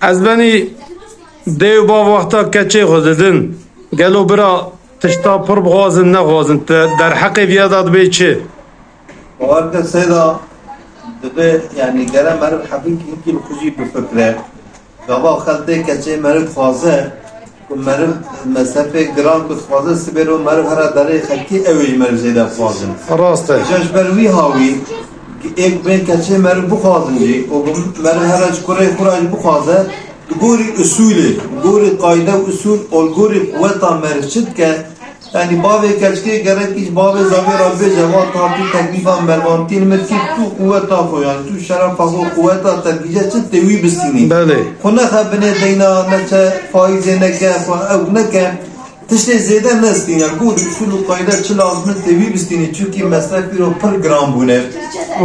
از بنی دیو با وقتا کچه خوددن گلو برا تشتا پر بغازن نغازن در حق ویادات بی چه؟ وارد سيدا دبي يعني جرى مرد حبيك يمكن خجي بفكرة قبا خلتي كشيء مرد خازه ومرد مسافة جرام كت خازه سبيرو مرد هرا داري خلكي أوي مرد زيادة خازن راسته جاش بروي هاوي एक बेन कच्चे मर बुखाज़न जी और मर हरज कुरे कुराज बुखाज़े गोरी उसूले गोरी कायदा उसूल और गोरी क़ुव्वता मरचद के यानी बावे कच्चे गरे किस बावे ज़मीर रब्बे जवाब ताकि तकलीफ़ा मरवान तीन में की तू क़ुव्वता हो यानी तू शराफ़ हो क़ुव्वता तर्कीज़ चत तेवी बस्तीनी खुना खबने देना नचे फाइज़ न क्या अब न क्या تشتي زيادة نستين يقول شو القاعدة شل عظمة تبي بستيني çünkü mesela bir o per gram bu ne?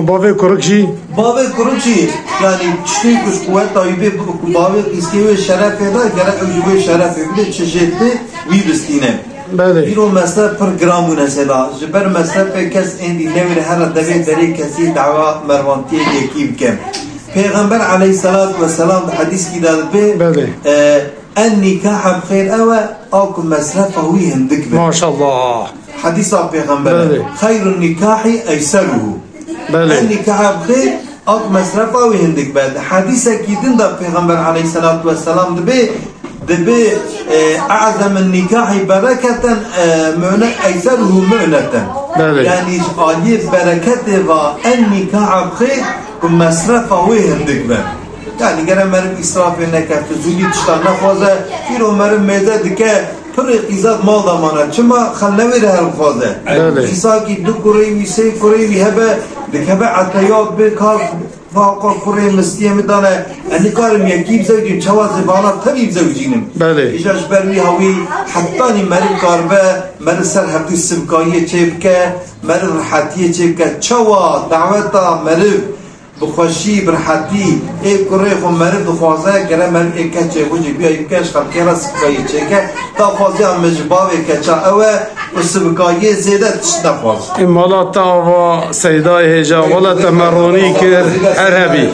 Bave korkçi. Bave korkçi yani işte kuş kuvvet tabi bave istiyor şeref eder gerek öcübe şeref eder çeşitli bir bistine. Bir o mesela per gram bu mesela. Jiber mesela pekes endi nevre her devre deri kesi dava mervantiye yekib kem. Peygamber aleyhissalatü vesselam hadis kitabı النكاح بخير أو مسرفه ويهندك به ما شاء الله حديث پیغمبر خير النكاح أيسره النكاح بخير أو مسرفه ويهندك به حديث كيدن ده پیغمبر عليه الصلاة والسلام دبي أعظم النكاح بركة معنى أيسره معنة يعني آلية بركته والنكاح بخير ومسرفه ويهندك به yani gene benim israf neke fizuli tiştan nefazı bir umarım meze dike pır izat mal damana çıma xalnevir her fazı İsa ki du kureyi sey kureyi hebe dikebe atayat bir kar faqa kureyi mistiye midane anikarım yakib zevcim çavazı bana tabi zevcinim İcaş bervi havi hattani merim karbe meri ser hepti sibkayı çevke meri rahatiye çevke çava daveta merim بخوشی برحتی یک کره خو مرد دخوازه گره مرد یک کچه بوجی بیا یک کش خلقی را سبکایی چکه تا خوازی هم مجباوی کچه اوه و سبکایی زیده تش نخواز این مالا تا و سیدای هجا ولا تمرونی که عربی